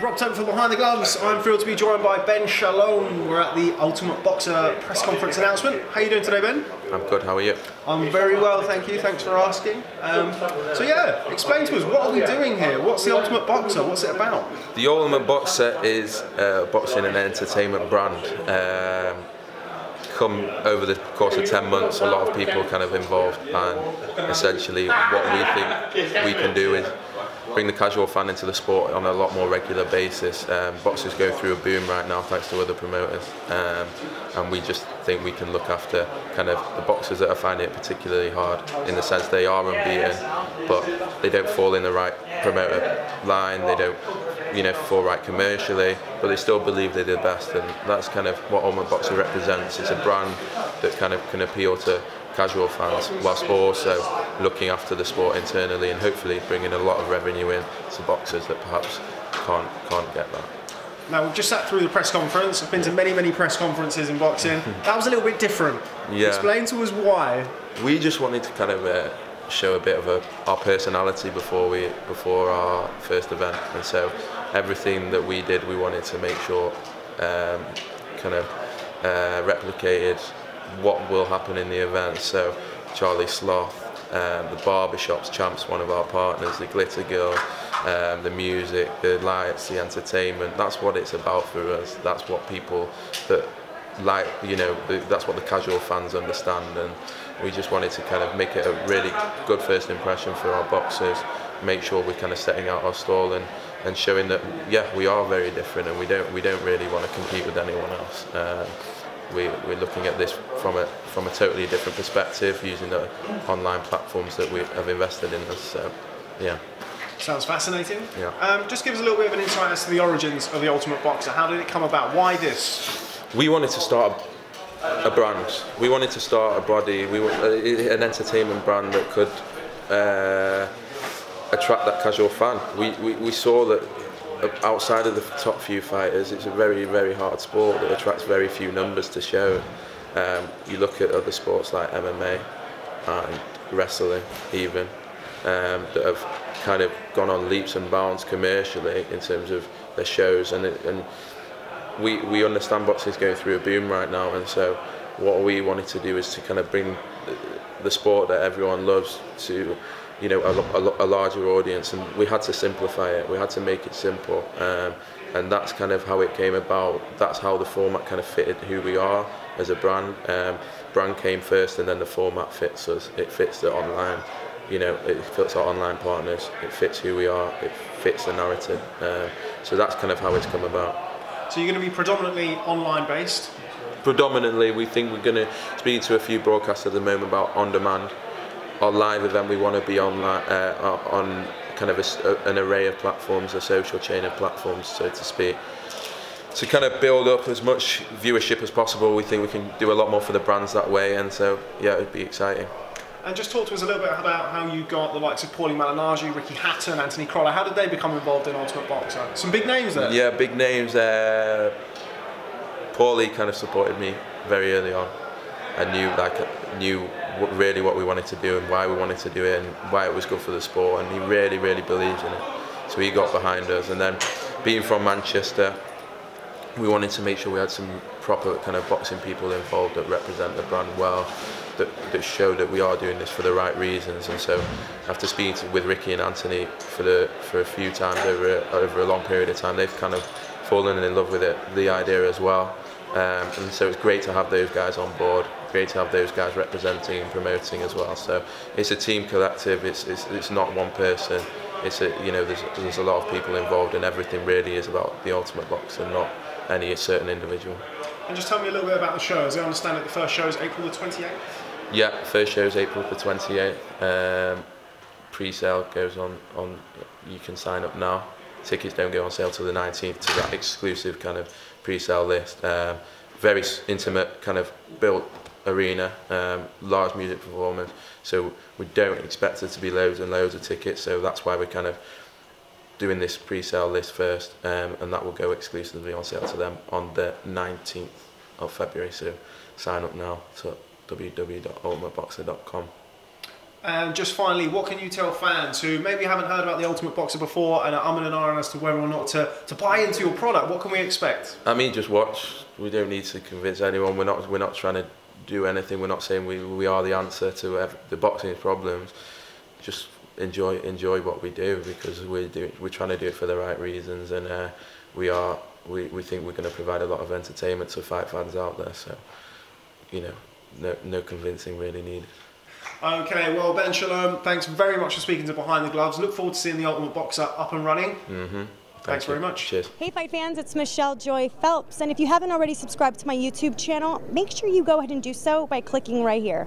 Rob Tebbutt from Behind the Gloves. I'm thrilled to be joined by Ben Shalom. We're at the Ultimate Boxer press conference announcement. How are you doing today, Ben? I'm good, how are you? I'm very well, thank you. Thanks for asking. So yeah, explain to us, what are we doing here? What's the Ultimate Boxer? What's it about? The Ultimate Boxer is a boxing and entertainment brand. Come over the course of 10 months, a lot of people kind of involved, and essentially what we think we can do is bring the casual fan into the sport on a lot more regular basis. Boxers go through a boom right now thanks to other promoters, and we just think we can look after kind of the boxers that are finding it particularly hard, in the sense they are unbeaten but they don't fall in the right promoter line, they don't fall right commercially, but they still believe they're the best, and that's kind of what Ultimate Boxer represents. It's a brand that kind of can appeal to casual fans whilst also looking after the sport internally and hopefully bringing a lot of revenue in to boxers that perhaps can't get that. Now, we've just sat through the press conference. I've been to many press conferences in boxing. That was a little bit different. Yeah. Explain to us why. We just wanted to kind of show a bit of our personality before our first event, and so everything that we did, we wanted to make sure replicated what will happen in the event. So Charlie Sloth, the barbershops, Champs, one of our partners, the Glitter Girl, the music, the lights, the entertainment, that's what it's about for us. That's what people that like, that's what the casual fans understand, and we just wanted to kind of make it a really good first impression for our boxers, make sure we're kind of setting out our stall and showing that, yeah, we are very different, and we don't really want to compete with anyone else. We're looking at this from a totally different perspective, using the online platforms that we have invested in us. So, yeah. Sounds fascinating. Yeah. Just give us a little bit of an insight as to the origins of the Ultimate Boxer. How did it come about? Why this? We wanted to start a brand. We wanted to start a body, an entertainment brand that could attract that casual fan. We saw that outside of the top few fighters, it's a very hard sport that attracts very few numbers to show. You look at other sports like MMA and wrestling even, that have kind of gone on leaps and bounds commercially in terms of their shows, and we understand boxing is going through a boom right now, and so what we wanted to do is to kind of bring the sport that everyone loves to a larger audience, and we had to simplify it, we had to make it simple, and that's kind of how it came about. That's how the format kind of fitted who we are as a brand. Brand came first, and then the format fits us. It fits the online, it fits our online partners, it fits who we are, it fits the narrative, so that's kind of how it's come about. So you're going to be predominantly online based? Predominantly, we think we're going to speak to a few broadcasters at the moment about on demand. Our live event, we want to be on kind of an array of platforms, a social chain of platforms, so to speak, to kind of build up as much viewership as possible. We think we can do a lot more for the brands that way, and so yeah, it'd be exciting. And just talk to us a little bit about how you got the likes of Paulie Malignaggi, Ricky Hatton, Anthony Crolla. How did they become involved in Ultimate Boxer? Some big names there. Yeah, big names. Paulie kind of supported me very early on. I knew really what we wanted to do and why we wanted to do it and why it was good for the sport, and he really believes in it. So he got behind us, and then being from Manchester, we wanted to make sure we had some proper kind of boxing people involved that represent the brand well, that show that we are doing this for the right reasons. And so after speaking with Ricky and Anthony for a few times over a long period of time, they've kind of fallen in love with the idea as well. And so it's great to have those guys on board, great to have those guys representing and promoting as well. So it's a team collective, it's not one person, there's a lot of people involved, and everything really is about the Ultimate Boxer, not any certain individual. And just tell me a little bit about the show. As I understand it, the first show is April the 28th? Yeah, first show is April the 28th. Pre-sale goes on, you can sign up now. Tickets don't go on sale till the 19th to that exclusive kind of pre-sale list. Very intimate kind of built arena, large music performance, so we don't expect there to be loads and loads of tickets, so that's why we're kind of doing this pre-sale list first, and that will go exclusively on sale to them on the 19th of February, so sign up now to www.ultimateboxer.com. And just finally, what can you tell fans who maybe haven't heard about the Ultimate Boxer before and are umming and ahhing as to whether or not to buy into your product? What can we expect? I mean, just watch. We don't need to convince anyone. We're not trying to do anything. We're not saying we are the answer to the boxing problems. Just enjoy what we do, because we're trying to do it for the right reasons, and we think we're going to provide a lot of entertainment to fight fans out there. So, you know, no convincing really needed. Okay, well, Ben Shalom, thanks very much for speaking to Behind the Gloves. Look forward to seeing the Ultimate Boxer up and running. Thanks very much. Cheers. Hey Fight fans, it's Michelle Joy Phelps, and if you haven't already subscribed to my YouTube channel, make sure you go ahead and do so by clicking right here.